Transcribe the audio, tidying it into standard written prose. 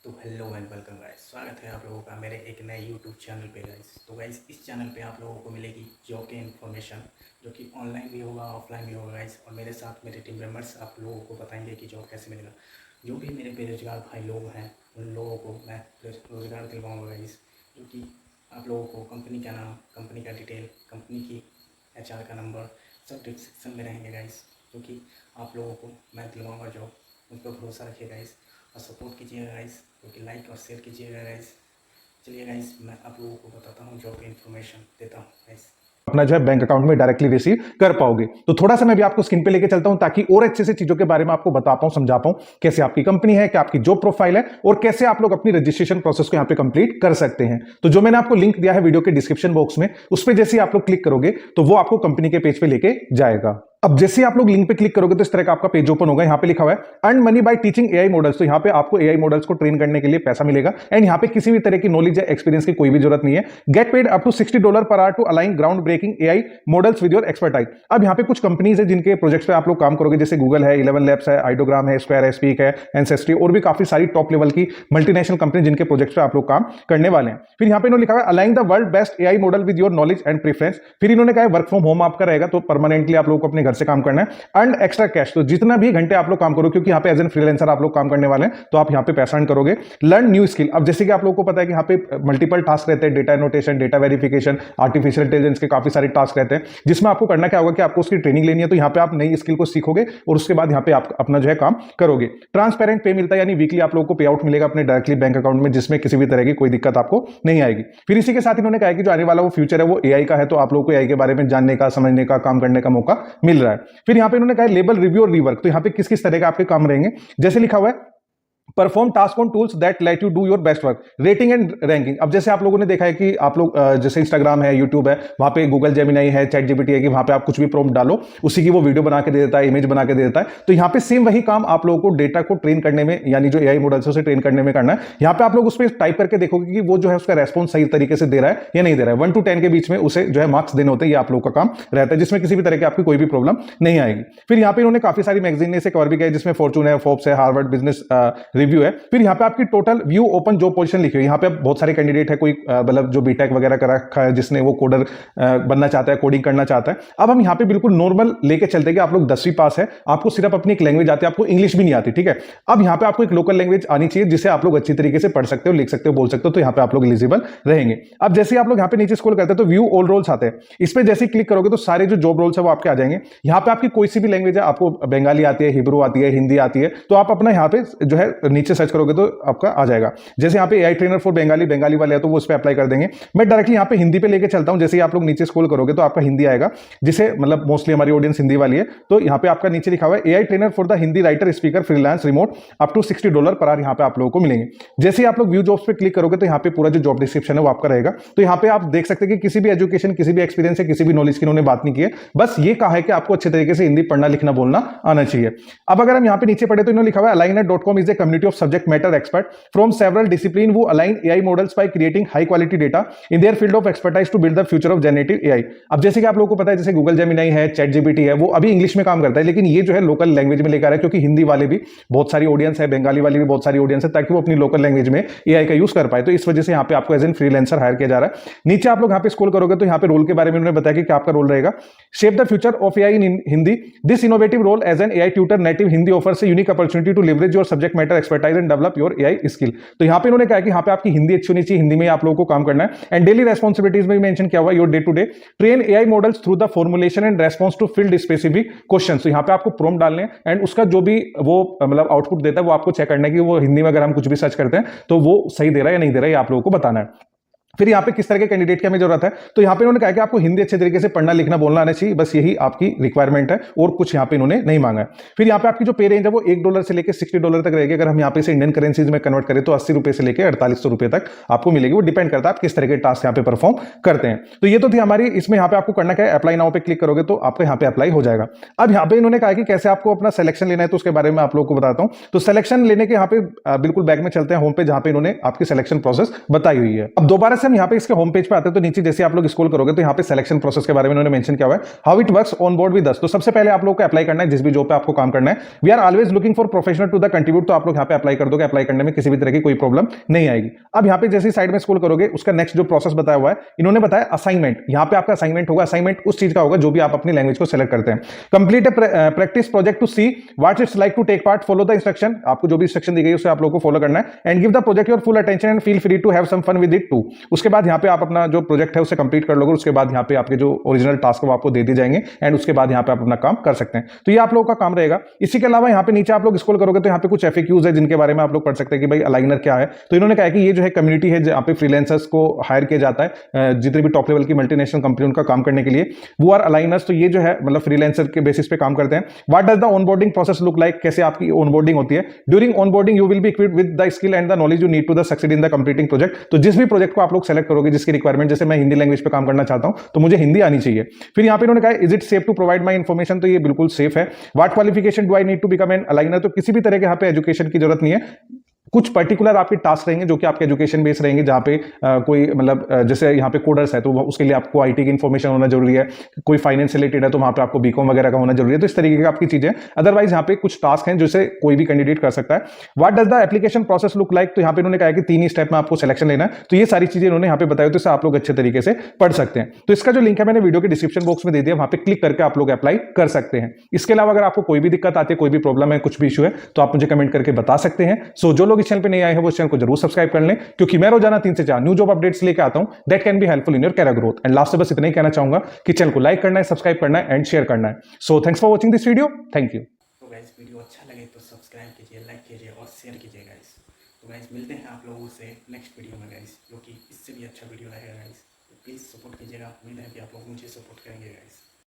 तो hello and welcome guys, स्वागत है आप लोगों का मेरे एक नए यूट्यूब चैनल पे गाइस। तो गाइस इस चैनल पे आप लोगों को मिलेगी जॉब के इन्फॉर्मेशन, जो कि ऑनलाइन भी होगा ऑफलाइन भी होगा गाइस। और मेरे साथ मेरे टीम मेंबर्स आप लोगों को बताएंगे कि जॉब कैसे मिलेगा। जो भी मेरे बेरोजगार भाई लोग हैं उन लोगों को मैं रोज़गार दिलवाऊँगा गाइस। जो कि आप लोगों को कंपनी का नाम, कंपनी का डिटेल, कंपनी की HR का नंबर सब डिस्क्रिप्शन में रहेंगे गाइस। जो कि आप लोगों को मैं दिलवाऊँगा जॉब। मुझ पर भरोसा रखिए गाइस और सपोर्ट कीजिएगा गाइस, क्योंकि लाइक और शेयर कीजिएगा गाइस। चलिए गाइस, मैं आप लोगों को बताता हूँ, जॉब की इन्फॉर्मेशन देता हूँ गाइस। अपना जो है बैंक अकाउंट में डायरेक्टली रिसीव कर पाओगे। तो थोड़ा सा मैं भी आपको स्क्रीन पे लेके चलता हूं ताकि और अच्छे से चीजों के बारे में आपको बता पाऊं, समझा पाऊं कैसे आपकी कंपनी है, क्या आपकी जॉब प्रोफाइल है और कैसे आप लोग अपनी रजिस्ट्रेशन प्रोसेस को यहां पे कंप्लीट कर सकते हैं। तो जो मैंने आपको लिंक दिया है वीडियो के डिस्क्रिप्शन बॉक्स में, उस पर जैसे आप लोग क्लिक करोगे तो वो आपको कंपनी के पेज पे लेके जाएगा। अब जैसे आप लोग लिंक पे क्लिक करोगे तो इस तरह का आपका पेज ओपन होगा। यहां पे लिखा हुआ है earn money by teaching AI models. तो यहां पे आपको एआई मॉडल्स को ट्रेन करने के लिए पैसा मिलेगा एंड यहां पे किसी भी तरह की नॉलेज या एक्सपीरियंस की कोई भी जरूरत नहीं है। Get paid up to $60 per hour to align ground breaking AI models with your expertise. अब यहां पे कुछ कंपनीज है जिनके प्रोजेक्ट्स पे आप लोग काम करोगे, जैसे गूगल है, 11 लैब्स है, आइडोग्राम है, स्क्वायर है, स्पीक है, एंसेस्ट्री और भी काफी सारी टॉप लेवल की मल्टीनेशनल कंपनी जिनके प्रोजेक्ट्स पे आप लोग काम करने वाले हैं। फिर यहां पे इन्होंने लिखा है align the world best AI model with your knowledge and preference. फिर इन्होंने कहा वर्क फ्रॉम होम आपका रहेगा, तो परमानेंटली आप लोगों को अपने घर से काम करना है। अर्न एक्स्ट्रा कैश, तो जितना भी घंटे आप लोग काम करो, क्योंकि यहाँ पे एज एन फ्रीलांसर आप लोग काम करने वाले हैं, तो आप यहाँ पे पैसा अर्न करोगे। लर्न न्यू स्किल, अब जैसे कि आप लोगों को पता है कि यहाँ पे मल्टीपल टास्क रहते हैं, data annotation, data verification, artificial intelligence के काफी सारे टास्क रहते हैं, जिसमें आपको करना क्या होगा कि आपको उसकी ट्रेनिंग लेनी है। तो यहाँ पे आप नई स्किल को सीखोगे और उसके बाद यहाँ पे आप अपना जो है काम करोगे। ट्रांसपेरेंट पे मिलता है, यानी वीकली आप लोगों को पे आउट मिलेगा अपने डायरेक्टली बैंक अकाउंट में, जिसमें किसी भी तरह की कोई दिक्कत आपको नहीं आएगी। फिर इसी के साथ इन्होंने कहा कि जो आने वाला वो फ्यूचर है वो एआई का है, तो आप लोगों को एआई के बारे में जानने का, समझने का, काम करने का मौका मिल रहा है। फिर यहाँ पे इन्होंने कहा लेबल रिव्यू और रीवर्क, तो यहाँ पे किस किस तरह के आपके काम रहेंगे। जैसे लिखा हुआ है perform task on tools that let you do your best work, rating and ranking. अब जैसे आप लोगों ने देखा है कि आप लोग जैसे इंस्टाग्राम है, यूट्यूब है, वहां पे गूगल जेमिनाई है, चैट जीपीटी है, कि वहां पे आप कुछ भी प्रॉम्प्ट डालो उसी की वो वीडियो बना के दे देता है, इमेज बना के दे देता है। तो यहाँ पे सेम वही काम आप लोगों को डेटा को ट्रेन करने में, यानी जो एआई मॉडल्स से ट्रेन करने में करना है। यहाँ पे आप लोग उस पर टाइप करके देखोगे कि वो जो है उसका रेस्पॉन्स सही तरीके से दे रहा है या नहीं दे रहा है। 1 to 10 के बीच में उसे जो है मार्क्स देने होते हैं, ये आप लोग का काम रहता है, जिसमें किसी भी तरह की आपकी कोई भी प्रॉब्लम नहीं आएगी। फिर यहाँ पे इन्होंने काफी सारी मैगजीन ने इसे कवर भी किया, जिसमें फॉर्चून है, फोर्ब्स है, हार्वर्ड बिजनेस रिव्यू है। फिर यहाँ पे आपकी total view open job position लिखी हुई है। यहाँ पे बहुत सारे कैंडिडेट है, कोई मतलब जो बीटेक वगैरह कर रखा है, जिसने वो कोडर बनना चाहता है, कोडिंग करना चाहता है। अब हम यहाँ पे बिल्कुल नॉर्मल लेके चलते हैं कि आप लोग 10वीं पास है, आपको सिर्फ अपनी एक लैंग्वेज आती है, आपको इंग्लिश भी नहीं आती, ठीक है। अब यहाँ पे आपको एक लोकल लैंग्वेज आनी चाहिए जिसे आप लोग अच्छी तरीके से पढ़ सकते हो, लिख सकते हो, बोल सकते हो, तो यहाँ पे आप लोग एलिजिबल रहेंगे। अब जैसे आप लोग यहाँ पे नीचे स्क्रॉल करते हैं तो व्यू ऑल रोल्स आते हैं, इस पे जैसे क्लिक करोगे तो सारे जो जॉब रोल्स है वो आपके आ जाएंगे। यहाँ पे आपकी कोई सी भी लैंग्वेज है, आपको बंगाली आती है, हिब्रू आती है, हिंदी आती है, तो आप अपना यहाँ पे जो है नीचे सर्च करोगे तो आपका आ जाएगा। जैसे यहाँ पे एआई ट्रेनर फॉर बंगाली वाले है, तो वो उस पे अप्लाई कर देंगे। मैं डायरेक्टली यहाँ पे हिंदी पे लेके चलता हूँ। जैसे आप लोग नीचे स्क्रॉल करोगे तो आपका हिंदी आएगा, जिसे मतलब मोस्टली हमारी ऑडियंस हिंदी वाली है, तो यहाँ पे आपका नीचे लिखा हुआ है AI trainer for the Hindi writer speaker freelance remote up to $60 per our, यहाँ पे आप लोगों को मिलेंगे। जैसे ही आप लोग व्यू जॉब्स पे क्लिक करोगे तो यहाँ पे पूरा जो जॉब डिस्क्रिप्शन है वो आपका रहेगा। तो यहाँ पे आप देख सकते हैं कि किसी भी एजुकेशन, किसी भी एक्सपीरियंस है, किसी भी नॉलेज की उन्होंने बात नहीं की है, बस ये कहा है कि आपको अच्छे तरीके से हिंदी पढ़ना लिखना बोलना आना चाहिए। अब अगर हम यहाँ पे नीचे पढ़े तो इन्होंने लिखा हुआ है aligner.com is a community of subject matter expert from several discipline who align AI models by creating high quality data in their field of expertise to build the future of generative AI। अब जैसे कि आप लोगों को पता है, जैसे Google Gemini है, चैट जीपीटी है, वो अभी इंग्लिश में काम करता है, लेकिन ये जो है लोकल लैंग्वेज में लेकर आ रहा है, क्योंकि हिंदी वाले भी बहुत सारी ऑडियंस है, बंगाली वाली भी बहुत सारी ऑडियंस है, ताकि वो अपनी लोकल लैंग्वेज में एआई का यूज कर पाए। तो इस वजह से यहाँ पे आपको एज एन फ्रीलांसर हायर किया जा रहा है। नीचे आप लोग यहाँ पे स्क्रॉल करोगे तो यहाँ पे रोल के बारे में उन्होंने बताया कि क्या आपका रोल रहेगा। Shape the future of AI in Hindi, this innovative role as an AI tutor native Hindi offers a unique opportunity to leverage your subject matter expertise and develop your AI skill. तो यहाँ पे उन्होंने कहा कि यहाँ पे आपकी हिंदी अच्छी होनी चाहिए, हिंदी में आप लोगों को काम करना है। एंड डेली रेस्पॉन्सिबिलिटीज में मेंशन किया हुआ your day to day train AI models through the formulation and response to field specific question. तो यहाँ पे आपको प्रॉम्प्ट डालने हैं एंड उसका जो भी वो मतलब आउटपुट देता है वो आपको चेक करना है कि वो हिंदी में अगर हम कुछ भी सर्च करते हैं तो वो सही दे रहा है या नहीं दे रहा है, ये आप लोगों को बताना है। फिर यहाँ पे किस तरह के कैंडिडेट की हमें जरूरत है, तो यहाँ पे इन्होंने कहा कि आपको हिंदी अच्छे तरीके से पढ़ना लिखना बोलना आना चाहिए, बस यही आपकी रिक्वायरमेंट है और कुछ यहाँ पे इन्होंने नहीं मांगा है। फिर यहाँ पे आपकी जो पे रेंज है वो $1 से लेकर $60 तक रहेगी। अगर हम यहाँ पे से इंडियन करेंसीज में कन्वर्ट करें तो 80 रुपए से लेकर 4800 रुपए तक आपको मिलेगी। वो डिपेंड करता है आप किस तरह के टास्क यहाँ पे परफॉर्म करते हैं। तो ये तो थी हमारी, इसमें यहाँ पे आपको करना क्या है, अप्लाई नाउ पे क्लिक करोगे तो आपका यहाँ पे अप्लाई हो जाएगा। अब यहाँ पे इन्होंने कहा कि कैसे आपको अपना सिलेक्शन लेना है, तो उसके बारे में आप लोग को बताता हूँ। तो सिलेक्शन लेने के यहाँ पे बिल्कुल बैक में चलते हैं होम पे, जहाँ पे इन्होंने आपकी सिलेक्शन प्रोसेस बताई हुई है। अब दोबारा से हम यहाँ पे इसके होम पेज पे आते हैं तो नीचे जैसे आप लोग स्क्रॉल करोगे तो यहाँ पे सिलेक्शन प्रोसेस के बारे में उन्होंने मेंशन किया हुआ है, how it works on board with us. तो सबसे पहले आप लोगों को अप्लाई करना है जिस भी जॉब पे आपको काम करना है। We are always looking for professional to the contribute. तो आप लोग यहाँ पे अप्लाई कर दोगे, अप्लाई करने में किसी भी तरह की कोई प्रॉब्लम नहीं आएगी। अब यहाँ पे जैसे साइड में स्क्रॉल करोगे उसका नेक्स्ट जो प्रोसेस बताया हुआ है, इन्होंने बताया असाइनमेंट। यहाँ पे आपका असाइनमेंट होगा। असाइनमेंट उस चीज का होगा जो भी आप अपनी लैंग्वेज को सेलेक्ट करते हैं। Complete practice project to see what it's like to take part, follow the instruction. आपको जो भी इंस्ट्रक्शन दी गई उसे आप लोगों को फॉलो करना है। And give the project your full attention and feel free to have some fun with it too. उसके बाद यहाँ पे आप अपना जो प्रोजेक्ट है उसे कंप्लीट कर लोगे। उसके बाद यहाँ पे आपके जो ओरिजिनल टास्क है वो आपको दे दिए जाएंगे एंड उसके बाद यहाँ पे आप अपना काम कर सकते हैं। तो ये आप लोगों का काम रहेगा। इसी के अलावा यहाँ पे नीचे आप लोग स्क्रॉल करोगे तो यहाँ पे कुछ एफएक्यूज है जिनके बारे में आप लोग पढ़ सकते हैं कि भाई अलाइनर क्या है। तो इन्होंने कहा कि ये जो है कम्युनिटी है जहाँ पे फ्रीलांसर्स को हायर किया जाता है, जितने भी टॉप लेवल की मल्टीनेशनल कंपनी उनका काम करने के लिए, वो आर अलाइनर्स। तो ये जो है मतलब फ्रीलांसर के बेसिस पे काम करते हैं। What does the onboarding process look like, कैसे आपकी ऑनबोर्डिंग होती है। During onboarding you will be equipped with the skill and the knowledge you need to the succeed in the completing project. तो जिस भी प्रोजेक्ट को आप लोग सेलेक्ट करोगे जिसकी रिक्वायरमेंट, जैसे मैं हिंदी लैंग्वेज पे काम करना चाहता हूं तो मुझे हिंदी आनी चाहिए। फिर यहाँ पे इन्होंने कहा is it safe to provide my information. तो ये बिल्कुल सेफ है। What qualification do I need to become an aligner. तो किसी भी तरह के यहाँ पे एजुकेशन की जरूरत नहीं है। कुछ पर्टिकुलर आपके टास्क रहेंगे जो कि आपके एजुकेशन बेस रहेंगे, जहां पे कोई मतलब जैसे यहाँ पे कोडर्स है तो उसके लिए आपको आईटी की इन्फॉर्मेशन होना जरूरी है। कोई फाइनेंस से रिलेटेड है तो वहां पे आपको बीकॉम वगैरह का होना जरूरी है। तो इस तरीके की आपकी चीजें। अदरवाइज यहाँ पे कुछ टास्क हैं जिसे कोई भी कैंडिडेट कर सकता है। What does the application process look like. तो यहाँ पे इन्होंने कहा कि 3 ही स्टेप में आपको सिलेक्शन लेना है। तो ये सारी चीजें इन्होंने यहाँ पे बताई, तो इसे आप लोग अच्छे तरीके से पढ़ सकते हैं। तो इसका जो लिंक है मैंने वीडियो के डिस्क्रिप्शन बॉक्स में दे दिया, वहां पे क्लिक करके आप लोग अप्लाई कर सकते हैं। इसके अलावा अगर आपको कोई भी दिक्कत आती है, कोई भी प्रॉब्लम है, कुछ भी इशू है तो आप मुझे कमेंट करके बता सकते हैं। सो जो लोग इस चैनल पे नहीं आए हैं वो चैनल को जरूर सब्सक्राइब कर लें, क्योंकि मैं रोजाना 3 से 4 न्यू जॉब अपडेट्स लेके आता हूं that can be helpful in your career growth. And last में बस इतना ही कहना चाहूंगा कि चैनल को लाइक करना है, सब्सक्राइब करना है एंड शेयर करना है। So thanks for watching this video. Thank you. तो गाइस वीडियो अच्छा लगे तो सब्सक्राइब कीजिए, लाइक कीजिए और शेयर कीजिए गाइस। तो गाइस मिलते हैं आप लोगों से नेक्स्ट वीडियो में गाइस, जो कि इससे भी अच्छा वीडियो रहेगा गाइस। तो प्लीज़ सपोर्ट कीजिएगा। उम्मीद है कि आप लोग मुझे सपोर्ट करेंगे गाइस।